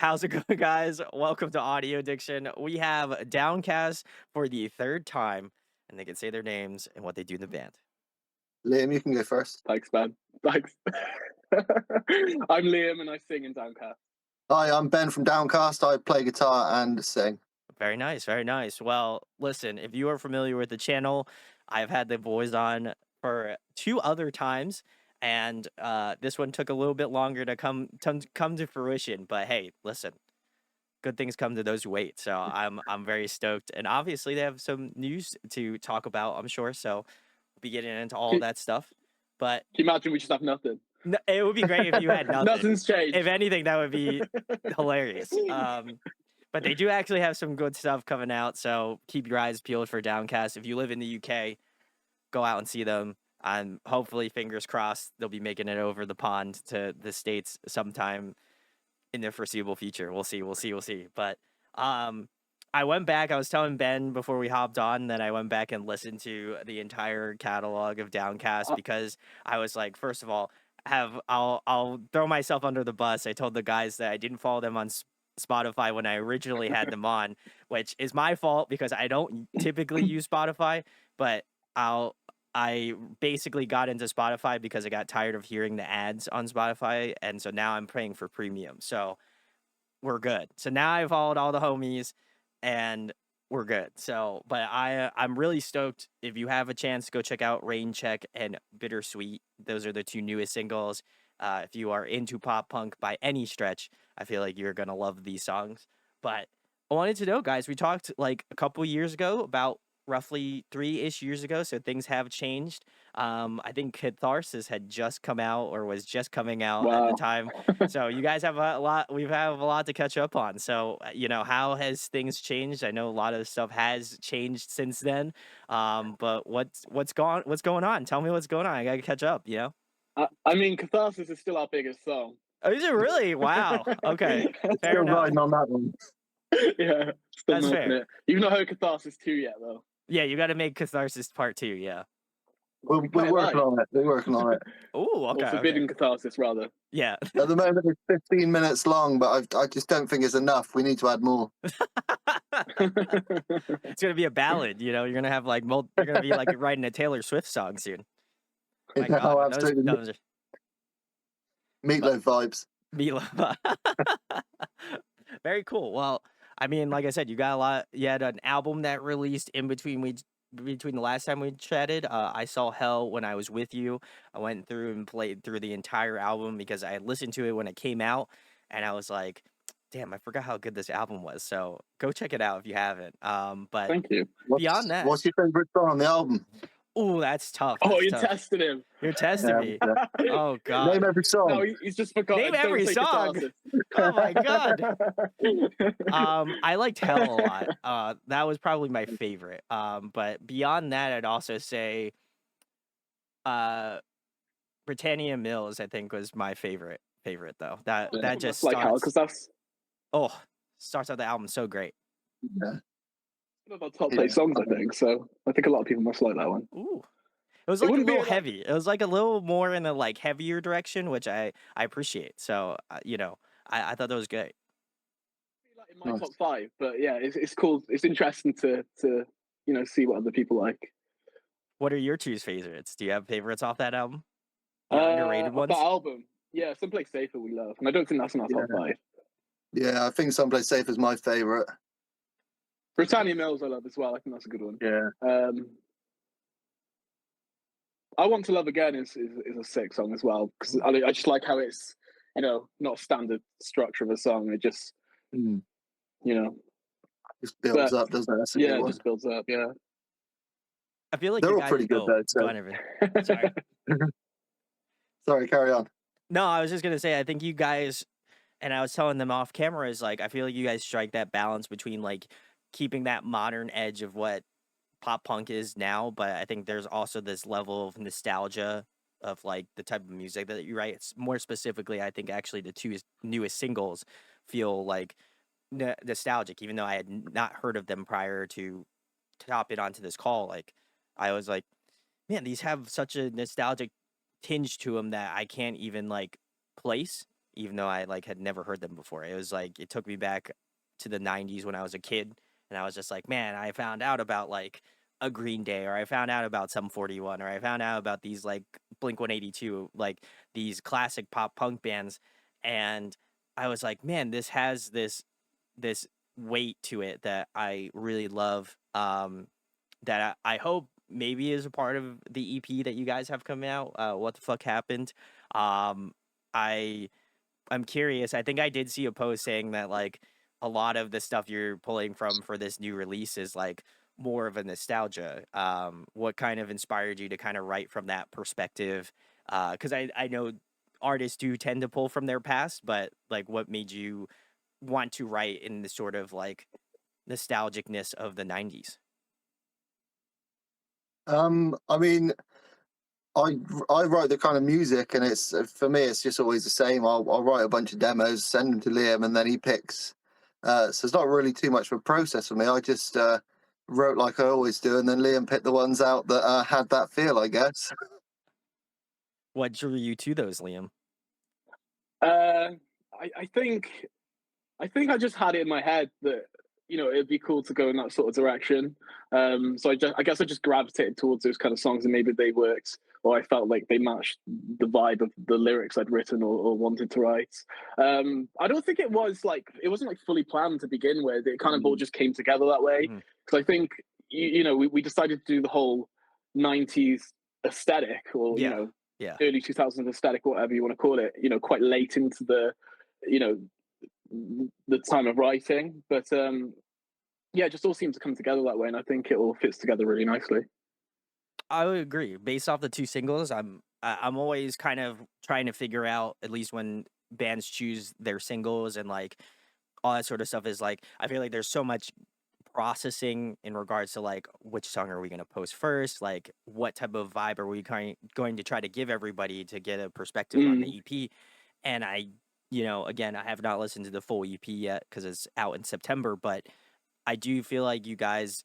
How's it going, guys? Welcome to Audio Addiction. We have Downcast for the third time, and they can say their names and what they do in the band. Liam, you can go first. Thanks, man. Thanks. I'm Liam and I sing in Downcast. Hi, I'm Ben from Downcast. I play guitar and sing. Very nice, very nice. Well, listen, if you are familiar with the channel, I've had the boys on for two other times, and this one took a little bit longer to come to fruition. But hey, listen, good things come to those who wait. So I'm very stoked, and obviously they have some news to talk about, I'm sure. So we'll be getting into all that stuff. But Can you imagine we just have nothing? no, it would be great if you had nothing. Nothing's changed. If anything, that would be hilarious. But they do actually have some good stuff coming out, so keep your eyes peeled for Downcast. If you live in the UK, go out and see them. And hopefully, fingers crossed, they'll be making it over the pond to the States sometime in the foreseeable future. We'll see. But I went back. I was telling Ben before we hopped on that I went back and listened to the entire catalog of Downcast because I was like, first of all, I'll throw myself under the bus. I told the guys that I didn't follow them on Spotify when I originally had them on, which is my fault because I don't typically use Spotify, but I basically got into Spotify because I got tired of hearing the ads on Spotify, and so now I'm paying for premium. So we're good. So now I followed all the homies and we're good. So, but I'm really stoked. If you have a chance, go check out Rain Check and Bittersweet. Those are the two newest singles. If you are into pop punk by any stretch, I feel like you're gonna love these songs. But I wanted to know, guys, we talked like a couple years ago, about roughly 3-ish years ago, so things have changed. I think Catharsis had just come out or was just coming out at the time. So you guys have a lot. We have a lot to catch up on. So how has things changed? I know a lot of stuff has changed since then. But what's going on? Tell me what's going on. I gotta catch up. I mean, Catharsis is still our biggest song. Oh, is it really? Wow. Okay. Fair Still enough. riding on that one. Yeah, still That's milking fair. it. You've not heard Catharsis 2 yet, though. Yeah, you got to make Catharsis Part 2. Yeah. We're working on it. We're working on it. Oh, okay. Or Forbidden Catharsis, rather. Yeah. At the moment, it's 15 minutes long, but I just don't think it's enough. We need to add more. It's gonna be a ballad. You're gonna have like you're gonna be like writing a Taylor Swift song soon. My No, God, absolutely. those are Meatloaf vibes. Meatloaf. Very cool. Well, I mean, like I said, you got a lot. You had an album that released in between the last time we chatted. I saw Hell when I was with you. I went through and played through the entire album because I listened to it when it came out, and I was like, damn, I forgot how good this album was. So go check it out if you haven't. But Thank you. beyond that, What's your favorite song on the album? oh, that's tough. Oh, That's you're tough. testing him. You're testing me. Yeah. Oh God. Name every song. No, he's just forgotten. Name Don't every say song. Catharsis. Oh my God. I liked Hell a lot. That was probably my favorite. But beyond that, I'd also say Britannia Mills, I think, was my favorite though. That just That's like Hell, because that's starts out the album so great. Yeah. one of our top 8 songs, I think. So I think a lot of people must like that one. Ooh. It was like a wouldn't be little like- heavy. It was like a little more in the like heavier direction, which I appreciate. So I thought that was great. Like in my Nice. top 5, but yeah, it's cool. It's interesting to see what other people like. What are your two favorites? Do you have favorites off that album? Underrated ones? That album, yeah, Someplace Safer we love, and I don't think that's in our top 5. Yeah, I think Someplace Safe is my favorite. Britannia Mills I love as well. I think that's a good one. Yeah. I Want to Love Again is a sick song as well, because I just like how it's not standard structure of a song. It just Just builds up, doesn't it? That's a good it one. just builds up. Yeah. I feel like They're you all guys pretty good, though, so- Go on, everything. Sorry. Sorry, carry on. No, I was just gonna say I think you guys, and I was telling them off camera, is like I feel like you guys strike that balance between like keeping that modern edge of what pop punk is now, but I think there's also this level of nostalgia of like the type of music that you write. It's more specifically, I think actually the two newest singles feel like nostalgic, even though I had not heard of them prior to top it onto this call. Like I was like, man, these have such a nostalgic tinge to them that I can't even like place. even though I like had never heard them before. It was like it took me back to the 90s when I was a kid, and I was just like, man, I found out about like a Green Day, or I found out about some 41, or I found out about these like Blink 182, like these classic pop punk bands, and I was like, man, this has this weight to it that I really love. That I hope maybe is a part of the EP that you guys have coming out. What the fuck happened? Um, I I'm curious. I think I did see a post saying that like a lot of the stuff you're pulling from for this new release is like more of a nostalgia. What kind of inspired you to kind of write from that perspective? Because I know artists do tend to pull from their past, but like what made you want to write in the sort of like nostalgicness of the 90s? I mean, I I write the kind of music, and it's for me, it's just always the same. I'll write a bunch of demos, send them to Liam, and then he picks. So it's not really too much of a process for me. I just wrote like I always do, and then Liam picked the ones out that had that feel, I guess. What drew you to those, Liam? Uh, I think I just had it in my head that it'd be cool to go in that sort of direction. So I guess I just gravitated towards those kind of songs, and maybe they worked, or I felt like they matched the vibe of the lyrics I'd written or wanted to write. I don't think it wasn't like fully planned to begin with. It kind of all just came together that way, Mhm. because I think we decided to do the whole '90s aesthetic, or Yeah, yeah. early 2000s aesthetic, whatever you want to call it. Quite late into you know the time of writing. But yeah, it just all seems to come together that way, and I think it all fits together really nicely. I would agree. Based off the two singles, I'm always kind of trying to figure out, at least when bands choose their singles and like all that sort of stuff, is like I feel like there's so much processing in regards to like which song are we going to post first, like what type of vibe are we going to try to give everybody to get a perspective on the Mm, EP. And again, I have not listened to the full EP yet because it's out in September, but I do feel like you guys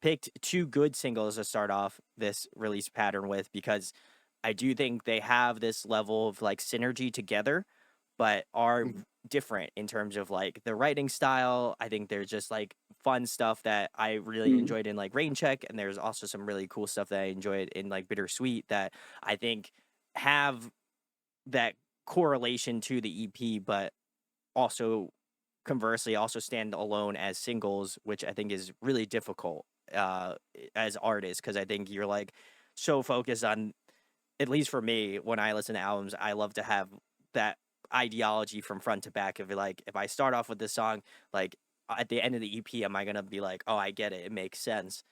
picked two good singles to start off this release pattern with, because I do think they have this level of like synergy together, but are Mhm. different in terms of like the writing style. I think there's just like fun stuff that I really mm, enjoyed in like Rain Check, and there's also some really cool stuff that I enjoyed in like Bittersweet that I think have that correlation to the EP, but also conversely also stand alone as singles, which I think is really difficult as artists, because I think you're like so focused on, at least for me, when I listen to albums, I love to have that ideology from front to back of like, if I start off with this song, like at the end of the EP, am I gonna be like, oh, I get it, it makes sense.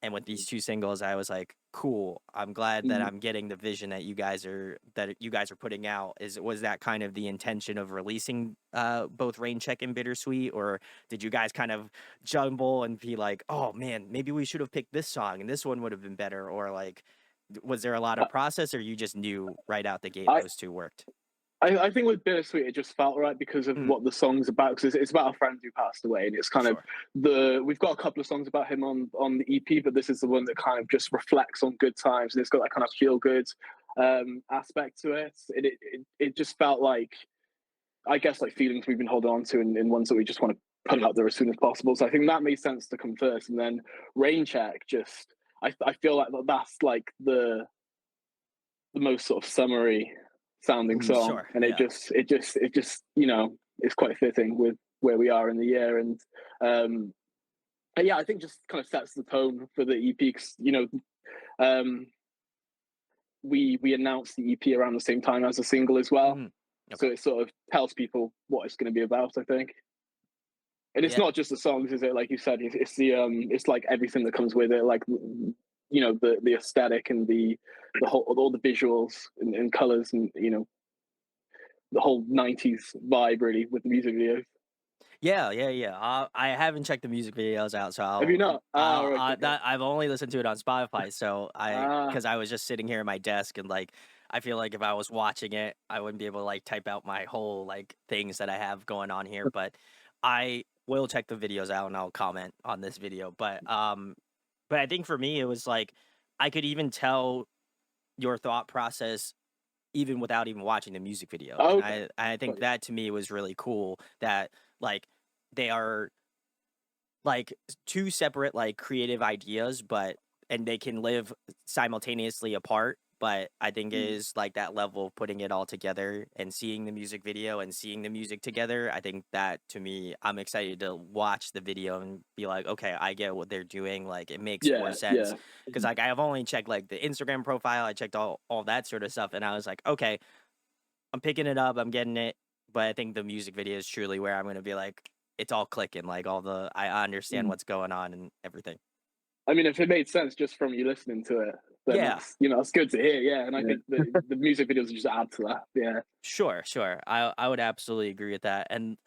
And with these two singles, I was like, cool. I'm glad that mm. I'm getting the vision that you guys are putting out. Was that kind of the intention of releasing both Rain Check and Bittersweet, or did you guys kind of jumble and be like, oh man, maybe we should have picked this song and this one would have been better, or like was there a lot of process, or you just knew right out the gate I, those two worked? I think with Bittersweet, it just felt right because of Mm, what the song's about. Because it's about a friend who passed away, and it's kind of sure. we've got a couple of songs about him on the EP, but this is the one that kind of just reflects on good times, and it's got that kind of feel good aspect to it. It just felt like, I guess, like feelings we've been holding on to, and ones that we just want to put out there as soon as possible. So I think that made sense to come first, and then Rain Check just. I feel like that's like the most sort of summary sounding Mhm. song, Sure. and Yeah. it just it's quite fitting with where we are in the year. Um and yeah, I think just kind of sets the tone for the EP, because um we announced the EP around the same time as the single as well, Hmm. so Okay. it sort of tells people what it's going to be about, I think. And it's Yeah. not just the songs, is it? Like you said, it's the it's like everything that comes with it, like the aesthetic and the whole, all the visuals and colors, and the whole '90s vibe, really, with the music videos. Yeah, yeah, yeah. I haven't checked the music videos out, so Have you not? Ah, right, okay. I've only listened to it on Spotify. So Ah, because I was just sitting here at my desk, and like I feel like if I was watching it, I wouldn't be able to like type out my whole like things that I have going on here. But I will check the videos out and I'll comment on this video. But I think for me, it was like I could even tell your thought process even without even watching the music video. Oh, And okay. I think Got you. that to me was really cool that like they are like two separate like creative ideas, but and they can live simultaneously apart. But I think it Mm. is like that level of putting it all together and seeing the music video and seeing the music together. I think that to me, I'm excited to watch the video and be like, okay, I get what they're doing. Like it makes more Yeah, sense. yeah. Cause like I've only checked like the Instagram profile, I checked all that sort of stuff, and I was like, okay, I'm picking it up, I'm getting it. But I think the music video is truly where I'm gonna be like, it's all clicking, like all the I understand Mm. what's going on and everything. I mean, if it made sense just from you listening to it, then Yeah, that's that's good to hear. Yeah, and I Yeah. think the music videos just add to that. Yeah. sure. I would absolutely agree with that. And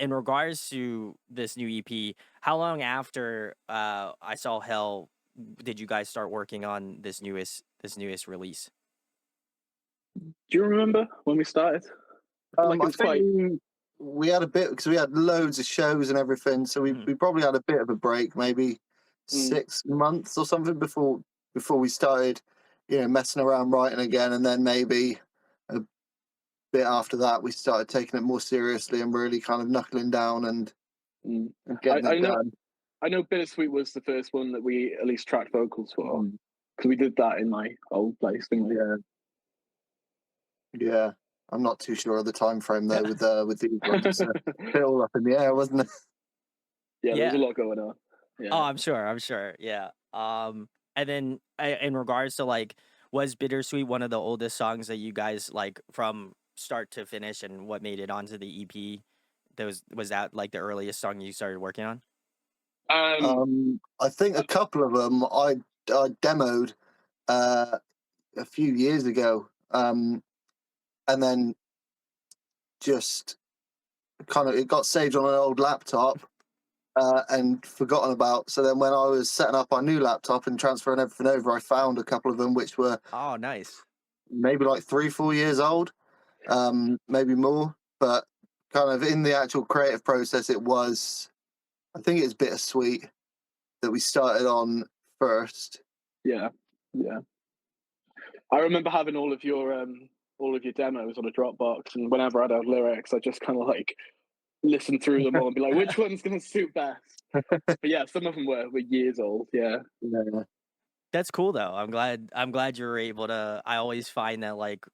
in regards to this new EP, how long after I Saw Hell did you guys start working on this newest release? Do you remember when we started? I feel like it I was think quite. we had a bit because we had loads of shows and everything, so Mhm. we probably had a bit of a break, maybe Mm, 6 months or something before we started, messing around writing again, and then maybe a bit after that we started taking it more seriously and really kind of knuckling down mm. and I, getting I it know. done. I know. Bittersweet was the first one that we at least tracked vocals for Mm. because we did that in my old place, didn't we? Yeah, yeah. I'm not too sure of the time frame though with these ones. It's a bit all up in the air, wasn't it? Yeah, there was a Yeah. lot going on. Oh, Yeah. I'm sure. Yeah. And then in regards to like, was Bittersweet one of the oldest songs that you guys like from start to finish, and what made it onto the EP? Was that like the earliest song you started working on? Um. I think a couple of them I demoed uh, a few years ago, and then just kind of it got saved on an old laptop and forgotten about. So then when I was setting up our new laptop and transferring everything over, I found a couple of them which were Oh, nice. maybe like 3 4 years old, maybe more. But kind of in the actual creative process, I think it's Bittersweet that we started on first. Yeah. Yeah. I remember having all of your demos on a Dropbox, and whenever I'd have lyrics, I just kind of like listen through them all and be like, which one's going to suit best? But yeah, some of them were years old. Yeah. Yeah. That's cool though. I'm glad you were able to. I always find that like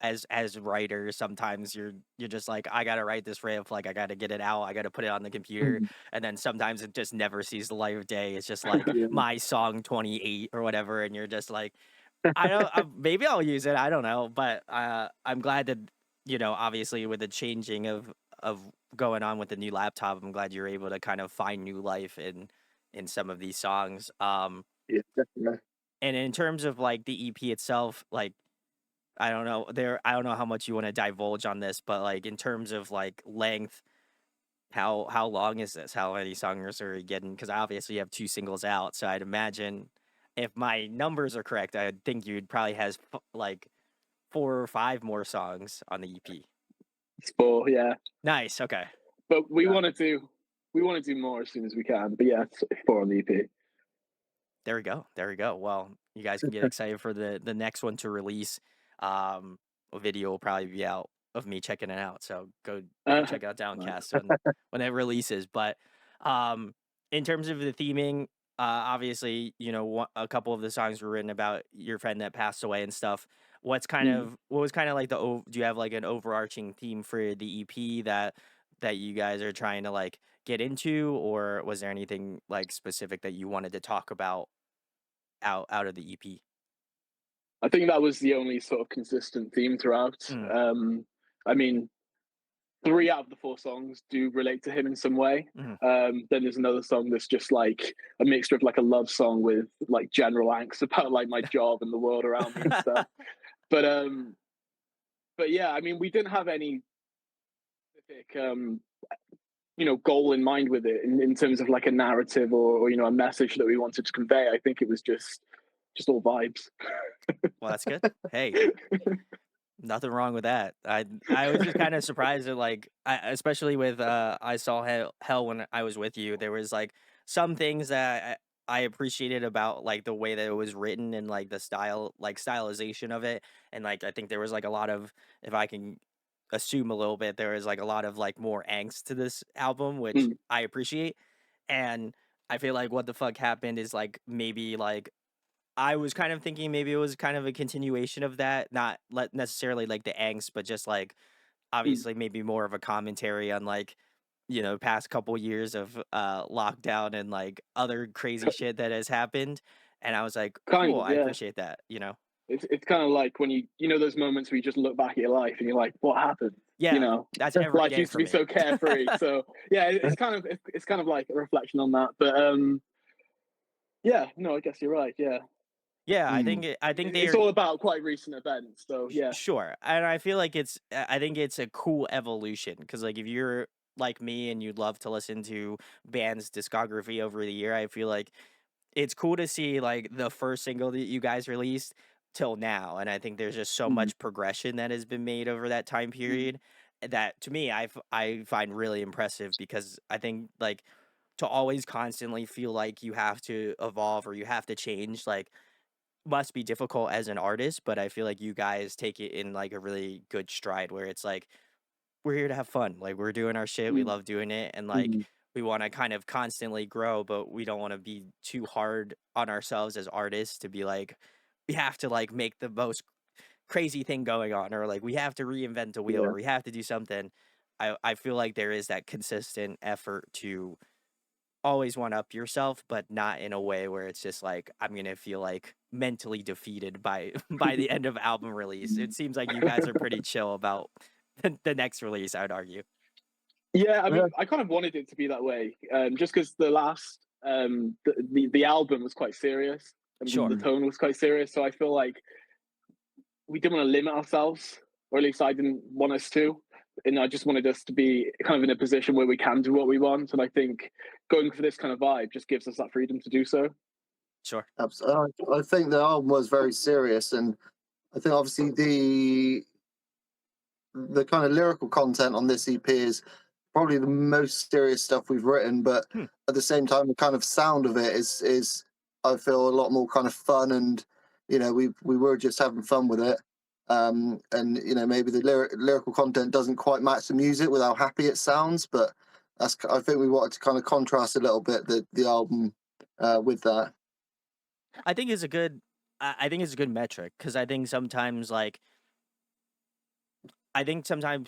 as writers, sometimes you're just like, I gotta write this riff, like I gotta get it out, I gotta put it on the computer, Mm. and then sometimes it just never sees the light of day. It's just like Yeah. my song 28 or whatever, and you're just like, I don't. Maybe I'll use it. I don't know, but I'm glad that obviously with the changing of going on with the new laptop, I'm glad you're able to kind of find new life in some of these songs. Yeah, definitely. And in terms of like the EP itself, like I don't know how much you want to divulge on this, but like in terms of like length, how long is this? How many songs are you getting? Because obviously you have two singles out, so I'd imagine if my numbers are correct, I think you'd probably has like 4 or 5 more songs on the EP. It's four. Yeah. Nice. Okay. But Yeah. we want to do more as soon as we can. But yeah, it's four on the EP. There we go. There we go. Well, you guys can get excited for the next one to release. A video will probably be out of me checking it out. So go check out Nice. Downcast when it releases. But in terms of the theming, obviously, a couple of the songs were written about your friend that passed away and stuff. Mm. What was kind of like do you have like an overarching theme for the EP that you guys are trying to like get into, or was there anything like specific that you wanted to talk about out of the EP? I think that was the only sort of consistent theme throughout. Mm, I mean, three out of the four songs do relate to him in some way. mhm. Then there's another song that's just like a mixture of like a love song with like general angst about like my job and the world around me and stuff. But yeah, I mean, we didn't have any specific goal in mind with it in terms of like a narrative or a message that we wanted to convey. I think it was just all vibes. Well, that's good. Hey, nothing wrong with that. I was just kind of surprised that like especially with I saw hell when I was with you. There was like some things that I appreciated about like the way that it was written and like the style, like stylization of it, and like I think there was like a lot of, if I can assume a little bit, there is like a lot of like more angst to this album, which Mm, I appreciate, and I feel like what the fuck happened is like maybe like I was kind of thinking maybe it was kind of a continuation of that, not necessarily like the angst, but just like mm. obviously maybe more of a commentary on like past couple years of lockdown and like other crazy shit that has happened, and I was like, Kind cool, of, I yeah. appreciate that. It's kind of like when you know those moments where you just look back at your life and you're like, what happened? You Yeah, know, that's every life day used to for be me. so carefree. So yeah, it's kind of like a reflection on that. But yeah, no, I guess you're right. Yeah, Yeah, Mm. I think it's they're all about quite recent events. So yeah. sure, and I feel like I think it's a cool evolution because like if you're like me and you'd love to listen to bands discography over the year, I feel like it's cool to see like the first single that you guys released till now, and I think there's just so Mm, much progression that has been made over that time mm, period that to me I find really impressive because I think like to always constantly feel like you have to evolve or you have to change like must be difficult as an artist, but I feel like you guys take it in like a really good stride where it's like we're here to have fun. Like we're doing our shit, we mm, love doing it, and like Mm. we want to kind of constantly grow, but we don't want to be too hard on ourselves as artists to be like we have to like make the most crazy thing going on or like we have to reinvent the wheel Yeah. or we have to do something. I feel like there is that consistent effort to always one up yourself, but not in a way where it's just like I'm gonna feel like mentally defeated by by the end of album release. It seems like you guys are pretty chill about the next release, I would argue. yeah, I Yeah. mean, I kind of wanted it to be that way, just because the last the album was quite serious and the Sure. Mm. tone was quite serious. So I feel like we didn't want to limit ourselves, or at least I didn't want us to. And I just wanted us to be kind of in a position where we can do what we want. And I think going for this kind of vibe just gives us that freedom to do so. Sure. I think the album was very serious, and I think obviously the kind of lyrical content on this EP is probably the most serious stuff we've written. But Hmm. at the same time, the kind of sound of it is I feel a lot more kind of fun, and we were just having fun with it. And maybe the lyrical content doesn't quite match the music with how happy it sounds, but I think we wanted to kind of contrast a little bit the album with that. I think it's a good I think it's a good metric because I think sometimes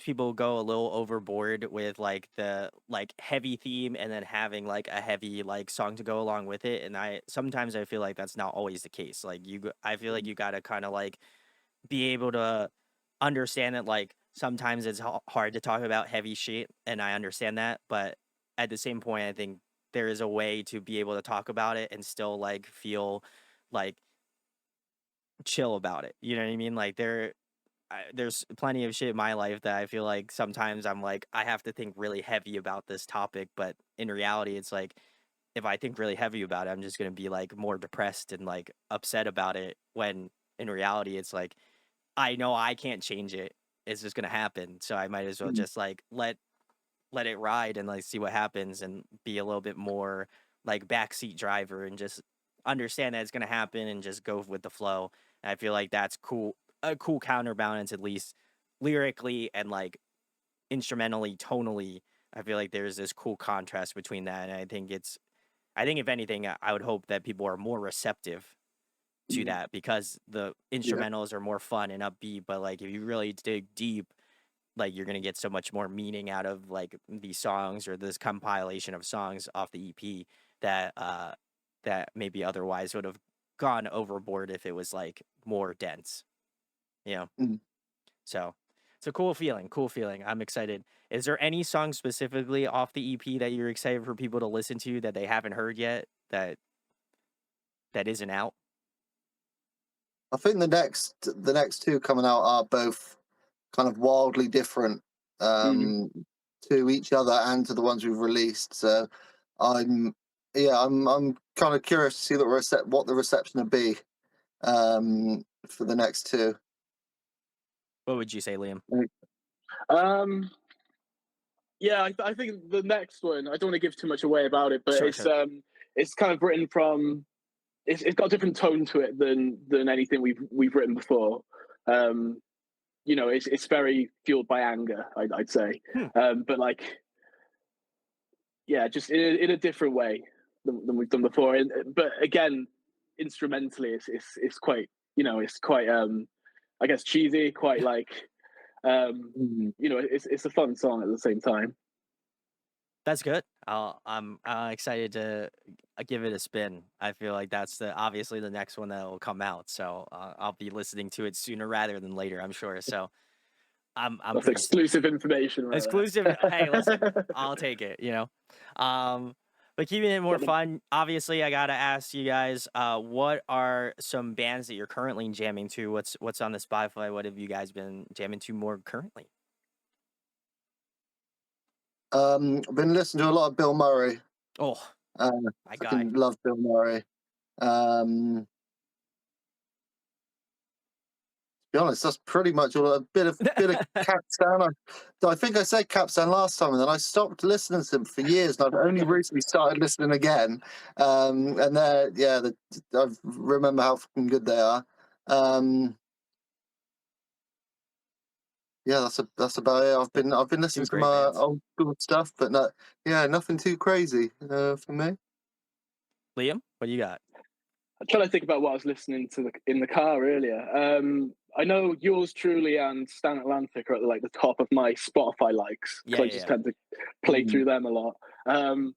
people go a little overboard with like the like heavy theme and then having like a heavy like song to go along with it. And I feel like that's not always the case. Like I feel like you gotta kind of like be able to understand that like sometimes it's hard to talk about heavy shit, and I understand that. But at the same point, I think there is a way to be able to talk about it and still like feel like chill about it. You know what I mean? Like there's plenty of shit in my life that I feel like sometimes I'm like, I have to think really heavy about this topic. But in reality, it's like, if I think really heavy about it, I'm just going to be like more depressed and like upset about it. When in reality, it's like, I know I can't change it. It's just going to happen. So I might as well Mm. just like let it ride and like see what happens and be a little bit more like backseat driver and just understand that it's going to happen and just go with the flow. And I feel like that's cool, a cool counterbalance, at least lyrically and like instrumentally, tonally. I feel like there's this cool contrast between that. And I think if anything, I would hope that people are more receptive to Mm, that because the Yeah. instrumentals are more fun and upbeat. But like if you really dig deep, like you're gonna get so much more meaning out of like these songs or this compilation of songs off the EP that maybe otherwise would have gone overboard if it was like more dense, you know. Mm. So it's a cool feeling, cool feeling. I'm excited. Is there any song specifically off the EP that you're excited for people to listen to that they haven't heard yet that isn't out? I think the next two coming out are both kind of wildly different mm. um, to each other and to the ones we've released. So I'm I'm kind of curious to see what the reception will be for the next two. What would you say, Liam? Um, yeah, I think the next one. I don't want to give too much away about it, but Sure, it's sure. it's kind of written from. It's got a different tone to it than anything we've written before. You know, it's very fueled by anger, I'd say, but like, yeah, just in a different way than we've done before. But again, instrumentally, it's quite, you know, it's quite I guess cheesy, quite like you know, it's a fun song at the same time. That's good. I'm excited to give it a spin. I feel like that's obviously the next one that will come out. So I'll be listening to it sooner rather than later, I'm sure. So I'm That's pretty exclusive information, right? exclusive. Hey, listen, I'll take it. You know, but keeping it more fun. Obviously, I gotta ask you guys, what are some bands that you're currently jamming to? What's on the Spotify? What have you guys been jamming to more currently? I've been listening to a lot of Bill Murray. Oh, my guy. Fucking love Bill Murray. To be honest, that's pretty much all. A bit of Capstan. I think I said Capstan last time, and then I stopped listening to them for years, and I've only recently started listening again. And I remember how fucking good they are. Yeah, that's about it. I've been listening to great my bands. old school stuff, but nothing too crazy for me. Liam, what do you got? I'm trying to think about what I was listening to in the car earlier. I know yours truly and Stan Atlantic are at like the top of my Spotify likes, because I just tend to play through them a lot.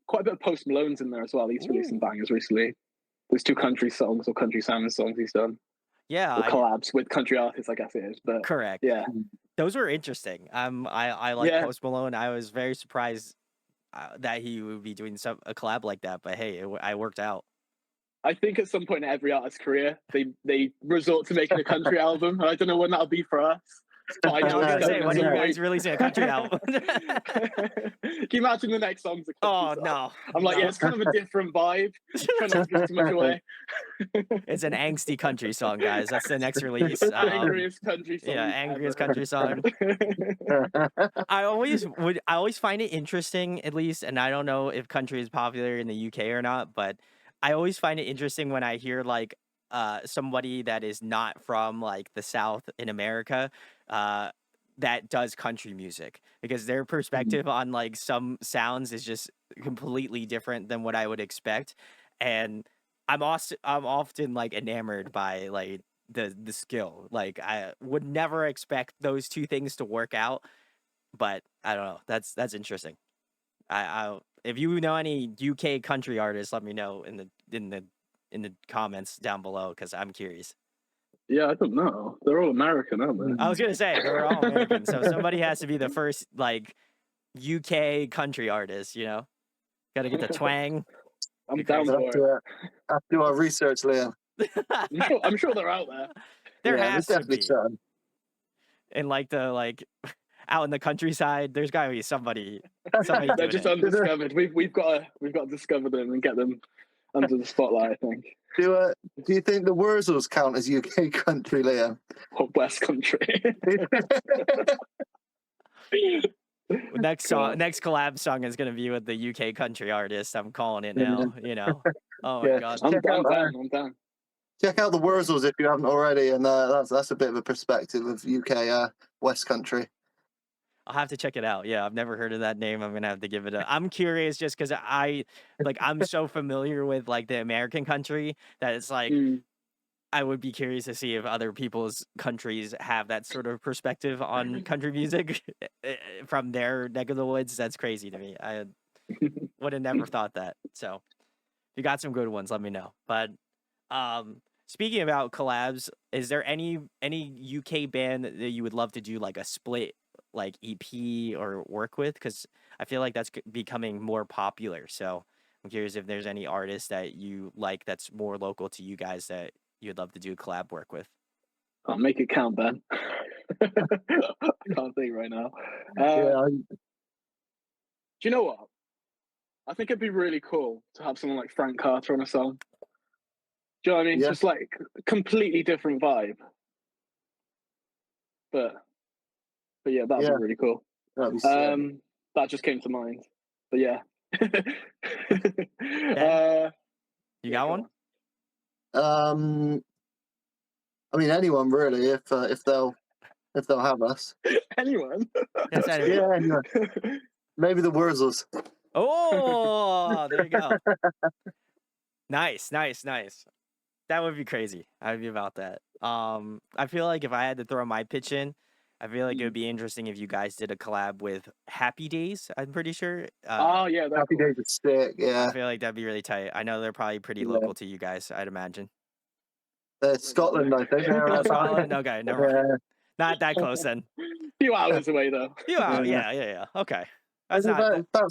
Quite a bit of Post Malone's in there as well. He's released some bangers recently. There's 2 country songs or country salmon songs he's done. Yeah, or collabs with country artists, I guess it is. But correct. yeah, those were interesting. I like Yeah. Post Malone. I was very surprised that he would be doing a collab like that. But hey, I worked out. I think at some point in every artist's career, they resort to making a country album, and I don't know when that'll be for us. But I Yeah, I was gonna say, know when are you at some guys releasing a country album? point- Can you imagine the next song's a country Oh song? no! I'm like, no. yeah, it's kind of a different vibe. Trying not to give too much away. It's an angsty country song, guys. That's the next release. The angriest country song. Yeah, we've angriest ever country song. I always find it interesting, at least, and I don't know if country is popular in the UK or not, but I always find it interesting when I hear like somebody that is not from like the South in America that does country music, because their perspective on like some sounds is just completely different than what I would expect, and I'm often like enamored by like the skill. Like I would never expect those two things to work out, but I don't know. That's interesting. I if you know any UK country artists, let me know in the comments down below, because I'm curious. Yeah, I don't know. They're all American, aren't they? I was gonna say they were all American, so somebody has to be the first like UK country artist. You know, got to get the twang. I'm Be down crazy. for it. Have to do our research, Liam. I'm sure they're out there. There Yeah, has there's to definitely be. some. And like out in the countryside, there's got to be somebody They're doing just it. undiscovered. We've got to discover them and get them under the spotlight, I think. Do you think the Wurzels count as UK country, Liam? Or West Country. Next collab song is gonna be with the UK country artist. I'm calling it now. You know. Oh my god. I'm down. Check out the Wurzels if you haven't already, and that's a bit of a perspective of UK West Country. I'll have to check it out. Yeah, I've never heard of that name. I'm gonna have to give it a. I'm curious just because I'm so familiar with like the American country that it's like I would be curious to see if other people's countries have that sort of perspective on country music from their neck of the woods. That's crazy to me. I would have never thought that. So if you got some good ones, let me know. But speaking about collabs, is there any UK band that you would love to do like a split like EP or work with? Because I feel like that's becoming more popular. So I'm curious if there's any artists that you like that's more local to you guys that you'd love to do collab work with. I'll make it count, Ben. I can't think right now. Do you know what? I think it'd be really cool to have someone like Frank Carter on a song. Do you know what I mean? Yeah. Just like completely different vibe. But yeah, that'd be really cool. That'd be sick. That just came to mind. But yeah. got one? I mean, anyone really, if they'll have us. Anyone? Yes, anyone. Yeah, anyone. Maybe the Wurzels. Oh, there you go. Nice. That would be crazy. I'd be about that. I feel like if I had to throw my pitch in, I feel like it would be interesting if you guys did a collab with Happy Days. I'm pretty sure. Oh yeah, Happy cool. Days is sick. I Yeah, feel like that'd be really tight. I know they're probably pretty Yeah. local to you guys, I'd imagine. Scotland, I think. Oh, Scotland. Okay, never mind. Yeah. Not that close then. Few hours away though. You out? Yeah. Yeah. Okay. That's It's not. about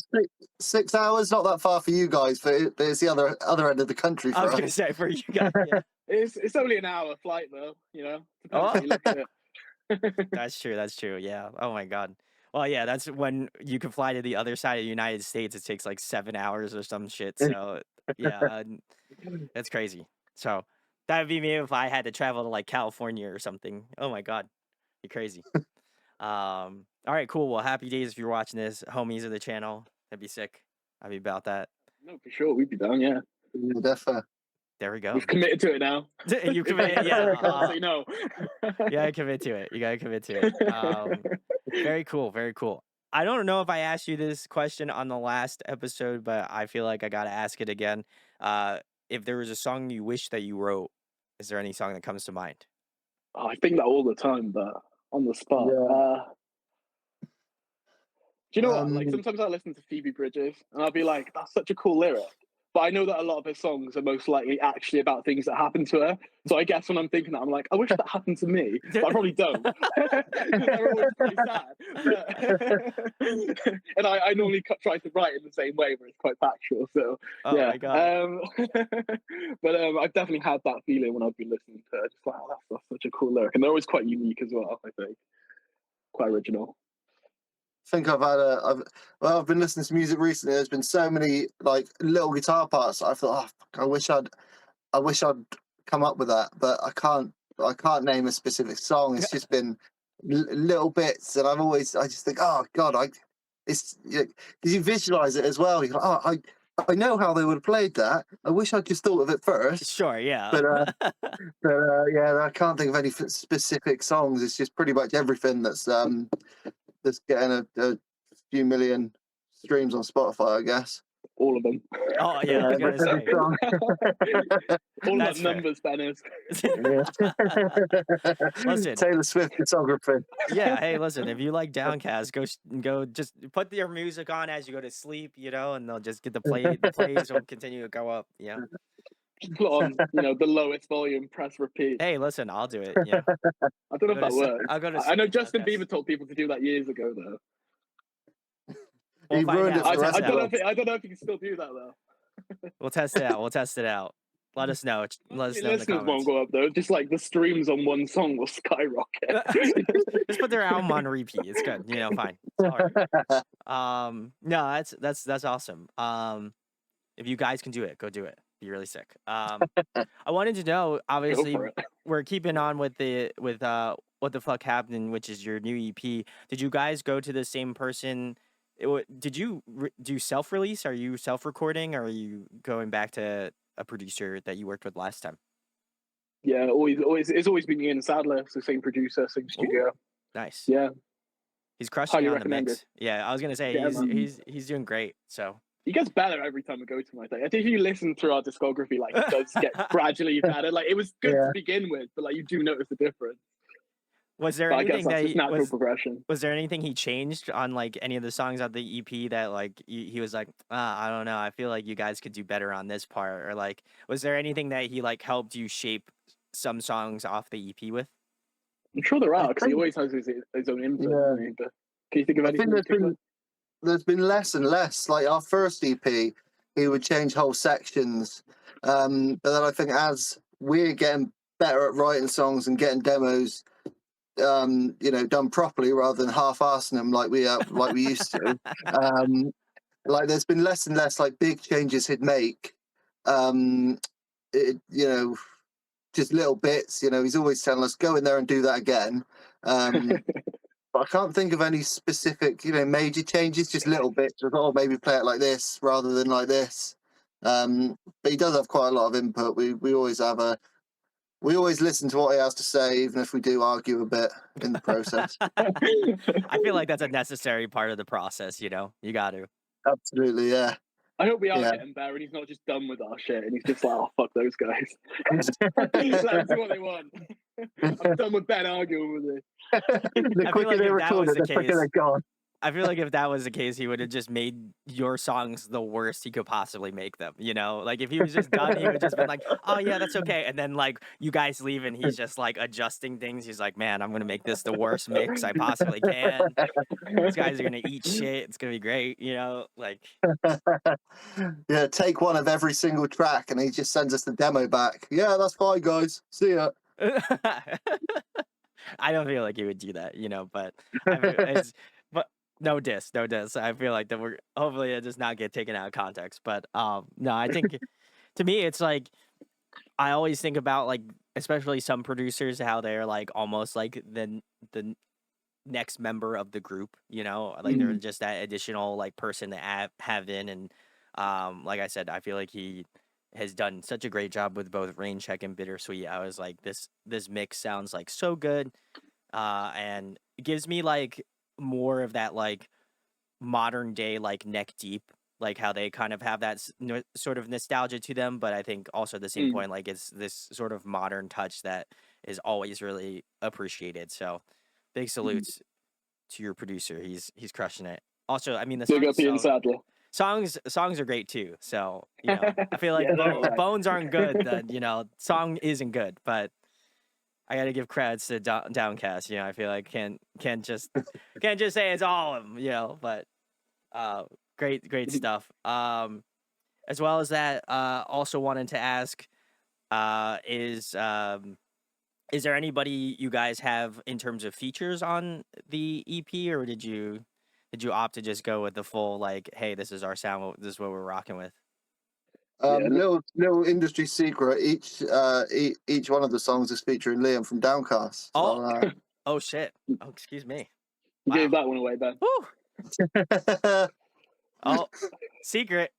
6 hours. Not that far for you guys, but it's the other end of the country for I was us. gonna say for you guys. Yeah. It's only an hour flight though. You know. Depends Oh. how you look at it. That's true. Yeah. Oh my god. Well, yeah. That's when you can fly to the other side of the United States. It takes like 7 hours or some shit. So yeah, that's crazy. So that would be me if I had to travel to like California or something. Oh my god, be crazy. All right, cool. Well, Happy Days if you're watching this, homies of the channel. That'd be sick. I'd be about that. No, for sure, we'd be down. Yeah, Yeah, definitely. There we go. we've committed to it now. You commit, yeah. Can't say no. You gotta commit to it. Very cool. I don't know if I asked you this question on the last episode, but I feel like I gotta ask it again. If there was a song you wish that you wrote, is there any song that comes to mind? Oh, I think that all the time, but on the spot. Yeah. Do you know what? Like sometimes I listen to Phoebe Bridgers and I'll be like, "That's such a cool lyric," but I know that a lot of her songs are most likely actually about things that happen to her. So I guess when I'm thinking that, I'm like, I wish that happened to me, but I probably don't. They're always pretty sad. And I normally try to write in the same way, where it's quite factual. So Oh yeah. my god. But I've definitely had that feeling when I've been listening to it. Just like, oh, that's such a cool lyric, and they're always quite unique as well. I think quite original. I think I've been listening to music recently. There's been so many like little guitar parts. I thought, I wish I'd come up with that, but I can't name a specific song. It's just been little bits, and I just think, oh god, it's because you visualize it as well. You go, oh, I know how they would have played that. I wish I'd just thought of it first. Sure, yeah. But yeah, I can't think of any specific songs. It's just pretty much everything that's getting a few million streams on Spotify, I guess. All of them. Oh yeah, I was gonna say. All That's that fair. numbers, Dennis. Listen. Taylor Swift photography. Yeah, hey, listen, if you like Downcast, go just put your music on as you go to sleep, and they'll just get the plays will continue to go up, Put on, the lowest volume, press repeat. Hey, listen, I'll do it. I don't know if that works. I'll go to I know sleep, Justin Downcast. Bieber told people to do that years ago, though. We'll He find ruined out. it for I the rest don't know of if I don't know if you can still do that though. We'll test it out. Let us know. Let us know in the Listeners comments. won't go up though. Just like the streams on one song will skyrocket. Just put their album on repeat. It's good. Fine. It's all right. No, that's awesome. If you guys can do it, go do it. Be really sick. I wanted to know, obviously, we're keeping on with What the Fuck Happened, which is your new EP. Did you guys go to the same person? Did you do self-release? Are you self-recording, or are you going back to a producer that you worked with last time? Yeah, always. It's always been Ian Sadler, so same producer, same studio. Ooh, nice. Yeah, he's crushing highly on the mix. recommended. Yeah, I was gonna say he's doing great. So he gets better every time I go to him. I think if you listen through our discography, like it does get gradually better. Like it was good to begin with, but like you do notice the difference. Was there But anything I guess that's just natural progression? Was there anything he changed on like any of the songs on the EP that like he was like, I don't know, I feel like you guys could do better on this part, or like was there anything that he like helped you shape some songs off the EP with? I'm sure there are, because he always has his own input. Yeah. But can you think of anything? There's been less and less. Like our first EP, he would change whole sections. But then I think as we're getting better at writing songs and getting demos, done properly rather than half-assing them like we used to. Like there's been less and less like big changes he'd make. Just little bits. He's always telling us go in there and do that again. But I can't think of any specific, major changes. Just little bits. I thought, maybe play it like this rather than like this. But he does have quite a lot of input. We always listen to what he has to say, even if we do argue a bit in the process. I feel like that's a necessary part of the process, you know? You got to. Absolutely, yeah. I hope we are Yeah. getting better and he's not just done with our shit and he's just like, oh, fuck those guys. Let them do what they want. I'm done with Ben arguing with it. The quicker they record it, the quicker they're gone. I feel like if that was the case, he would have just made your songs the worst he could possibly make them, you know? Like, if he was just done, he would have just been like, oh, yeah, that's okay. And then, like, you guys leave and he's just, like, adjusting things. He's like, man, I'm going to make this the worst mix I possibly can. These guys are going to eat shit. It's going to be great, you know? Like, Yeah, take one of every single track, and he just sends us the demo back. Yeah, that's fine, guys. See ya. I don't feel like he would do that, you know, but but no diss. I feel like that we're hopefully it does not get taken out of context. But no, I think to me it's like I always think about like especially some producers how they're like almost like the next member of the group, you know, like they're just that additional like person to have in, and like I said, I feel like he has done such a great job with both Rain Check and Bittersweet. I was like, this mix sounds like so good, and it gives me like more of that like modern day like Neck Deep, like how they kind of have that sort of nostalgia to them, but I think also at the same point like it's this sort of modern touch that is always really appreciated. So big salutes to your producer. He's crushing it. Also, I mean the songs are great too. So, you know, I feel like if bones aren't good, then, you know, song isn't good. But I got to give credits to Downcast. You know, I feel like can't just say it's all of them. You know, but great stuff. As well as that, also wanted to ask, is there anybody you guys have in terms of features on the EP, or did you opt to just go with the full like, hey, this is our sound, this is what we're rocking with? Little industry secret. Each one of the songs is featuring Liam from Downcast. So, oh shit! Oh, excuse me. You gave that one away, Ben. Oh, secret.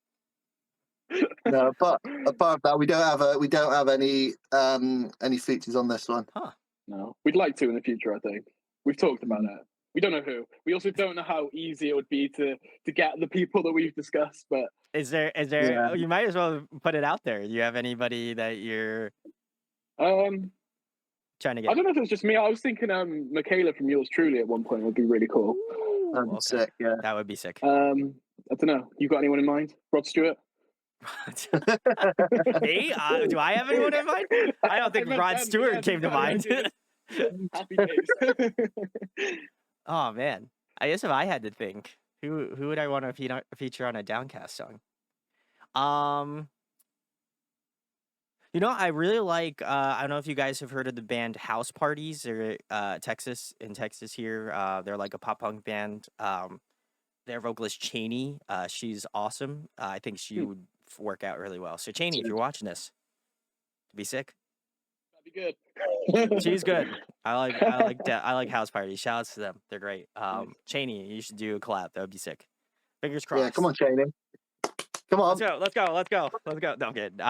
No, but apart from that, we don't have any features on this one. Huh? No, we'd like to in the future. I think we've talked about that. We don't know who. We also don't know how easy it would be to get the people that we've discussed. But is there? Yeah. You might as well put it out there. You have anybody that you're trying to get? I don't know if it's just me. I was thinking Michaela from Yours Truly at one point would be really cool. That'd be sick. Yeah, that would be sick. I don't know. You got anyone in mind? Rod Stewart? Me? Do I have anyone in mind? I don't think Rod Stewart came to mind. Happy days. Oh man, I guess if I had to think, who would I want to feature on a Downcast song? You know, I really like. I don't know if you guys have heard of the band House Parties. They're in Texas here. They're like a pop punk band. Their vocalist Cheney, she's awesome. I think she would work out really well. So Cheney, if you're watching this, be sick. That'd be good. She's good. I like House Parties. Shout outs to them. They're great. Cheney, you should do a collab. That would be sick. Fingers crossed. Yeah, come on, Cheney. Come on. Let's go. No, I'm kidding.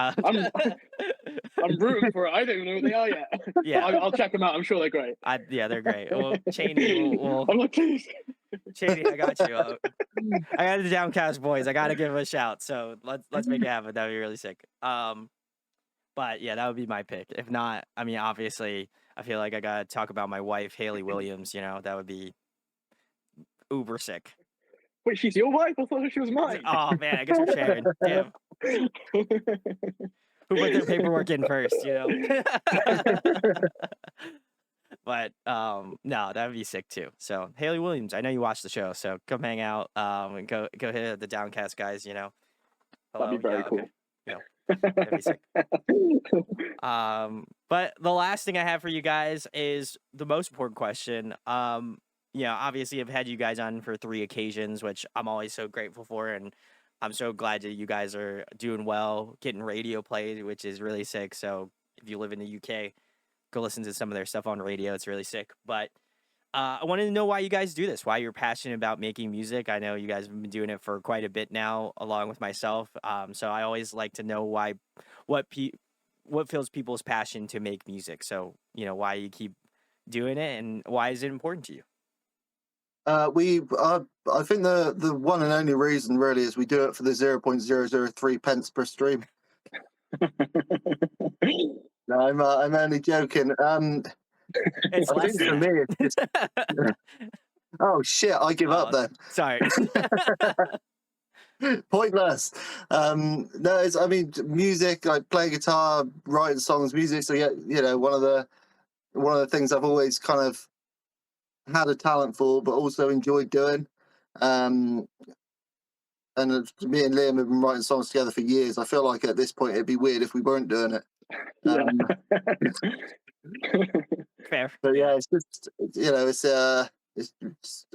I'm rooting for it. I don't even know who they are yet. Yeah, I'll check them out. I'm sure they're great. Yeah, they're great. Well, Cheney, I'm like, please. Cheney, I got you. I got the Downcast boys. I gotta give them a shout. So let's make it happen. That'd be really sick. But yeah, that would be my pick. If not, I mean, obviously, I feel like I gotta talk about my wife, Haley Williams. You know, that would be uber sick. Wait, she's your wife? I thought she was mine. Oh man, I guess we're sharing. Damn. Who put their paperwork in first? You know. But no, that would be sick too. So Haley Williams, I know you watch the show, so come hang out. And go hit the Downcast guys. You know. Hello? That'd be very cool. Okay. You know, that'd be sick. But the last thing I have for you guys is the most important question. Yeah, obviously I've had you guys on for 3 occasions, which I'm always so grateful for, and I'm so glad that you guys are doing well, getting radio play, which is really sick. So if you live in the UK, go listen to some of their stuff on radio. It's really sick. But I wanted to know why you guys do this, why you're passionate about making music. I know you guys have been doing it for quite a bit now, along with myself. So I always like to know what what fills people's passion to make music. So, why you keep doing it and why is it important to you? I think the one and only reason really is we do it for the 0.003 pence per stream. No, I'm only joking. It's I less think for than me, it's just oh shit, I give up then. Sorry. Pointless. No, I mean, music, like playing guitar, writing songs, music. So yeah, one of the things I've always kind of had a talent for, but also enjoyed doing. And me and Liam have been writing songs together for years. I feel like at this point it'd be weird if we weren't doing it. Fair. But yeah, it's just it's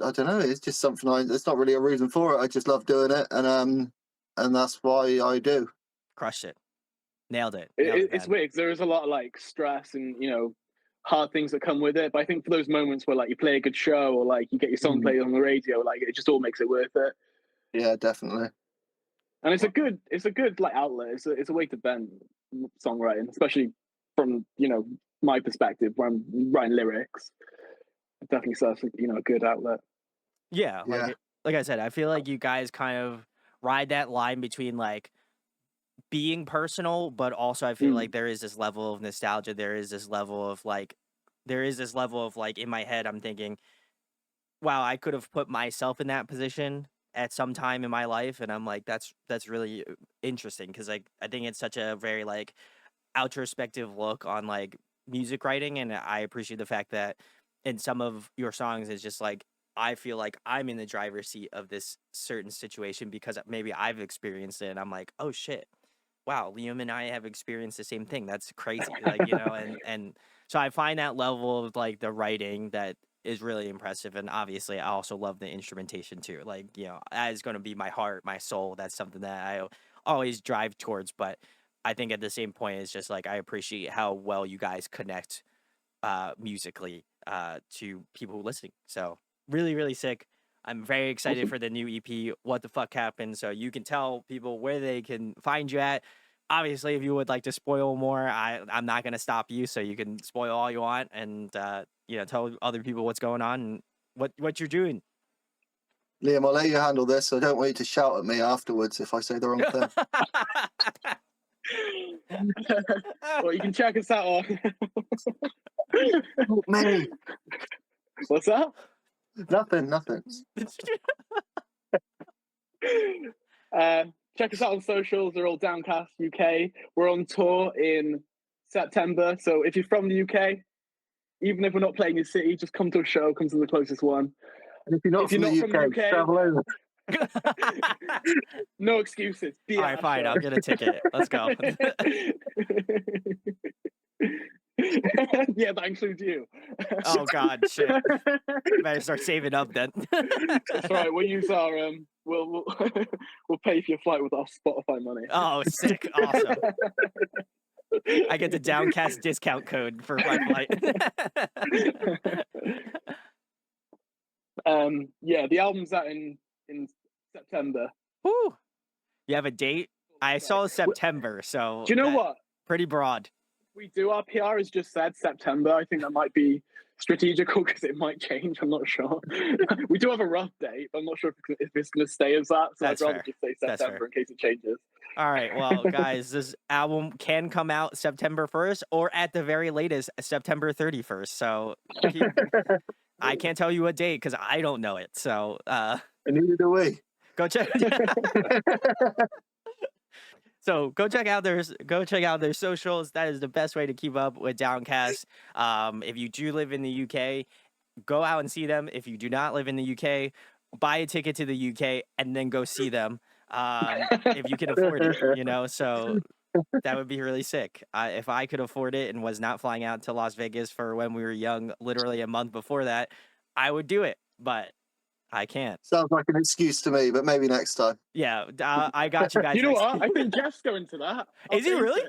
I don't know. It's just something. It's not really a reason for it. I just love doing it, and that's why I do. Crushed it. Nailed it. It's weird because there is a lot of like stress and hard things that come with it. But I think for those moments where like you play a good show or like you get your song played on the radio, like it just all makes it worth it. Yeah, definitely. And it's a good like outlet. It's a way to vent songwriting, especially from my perspective when I'm writing lyrics. It definitely serves a good outlet. Yeah, like I said, I feel like you guys kind of ride that line between like being personal, but also I feel like there is this level of nostalgia. There is this level of like in my head, I'm thinking, wow, I could have put myself in that position at some time in my life, and I'm like, that's really interesting because like I think it's such a very like introspective look on like music writing, and I appreciate the fact that in some of your songs it's just like I feel like I'm in the driver's seat of this certain situation because maybe I've experienced it and I'm like, oh shit, wow, Liam and I have experienced the same thing. That's crazy. Like, and so I find that level of like the writing that is really impressive. And obviously I also love the instrumentation too. Like, that is going to be my heart, my soul. That's something that I always drive towards. But I think at the same point, it's just like I appreciate how well you guys connect musically to people listening. So really, really sick. I'm very excited for the new EP, What the Fuck Happened. So you can tell people where they can find you at. Obviously, if you would like to spoil more, I'm not going to stop you. So you can spoil all you want and, tell other people what's going on and what you're doing. Liam, I'll let you handle this. I don't want you to shout at me afterwards if I say the wrong thing. Well, you can check us out on. Me. What's that? Nothing. Check us out on socials. They're all Downcast UK. We're on tour in September. So if you're from the UK, even if we're not playing your city, just come to a show. Come to the closest one. And if you're not, from the UK, travel over. No excuses. All right, fine. I'll get a ticket. Let's go. Yeah, that includes you. Oh God, shit! Better start saving up then. That's right. We'll use our we'll pay for your flight with our Spotify money. Oh, sick! Awesome. I get the Downcast discount code for my flight. Yeah, the album's out in September. Woo! You have a date? I saw September, so do you know what? Pretty broad. We do. Our PR has just said September. I think that might be strategical because it might change. I'm not sure. We do have a rough date, but I'm not sure if it's going to stay as that. So That's I'd rather fair. just say September in case it changes. All right. Well, guys, this album can come out September 1st or at the very latest, September 31st. So I can't tell you a date because I don't know it. So and neither do we. Go check. So go check out their socials. That is the best way to keep up with Downcast. If you do live in the UK, go out and see them. If you do not live in the UK, buy a ticket to the UK and then go see them. If you can afford it, so that would be really sick. If I could afford it and was not flying out to Las Vegas for when we were young, literally a month before that, I would do it, but I can't. Sounds like an excuse to me, but maybe next time. Yeah, I got you guys. You know what? I think Jeff's going to that. Is he really?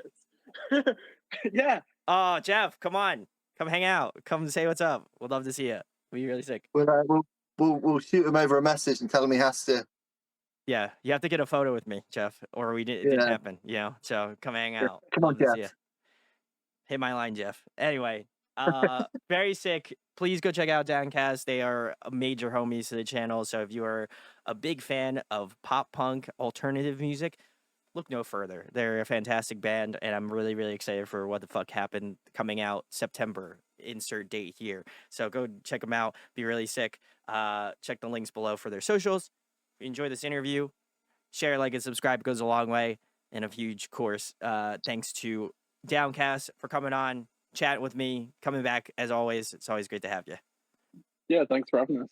Yeah. Oh, Jeff, come on. Come hang out. Come say what's up. We'd love to see you. Be really sick. We'll shoot him over a message and tell him he has to. Yeah, you have to get a photo with me, Jeff, or it didn't Yeah. happen. You know, so come hang out. Come on, Love to see Jeff. ya. Hit my line, Jeff. Anyway, very sick. Please go check out Downcast. They are major homies to the channel. So if you are a big fan of pop punk alternative music, look no further. They're a fantastic band, and I'm really, really excited for what the fuck happened coming out September. Insert date here. So go check them out. Be really sick. Check the links below for their socials. If you enjoy this interview, share, like, and subscribe goes a long way. And a huge course. Thanks to Downcast for coming on, chatting with me, coming back as always. It's always great to have you. Yeah, thanks for having us.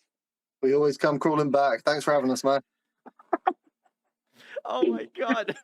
We always come crawling back. Thanks for having us, man. Oh my God.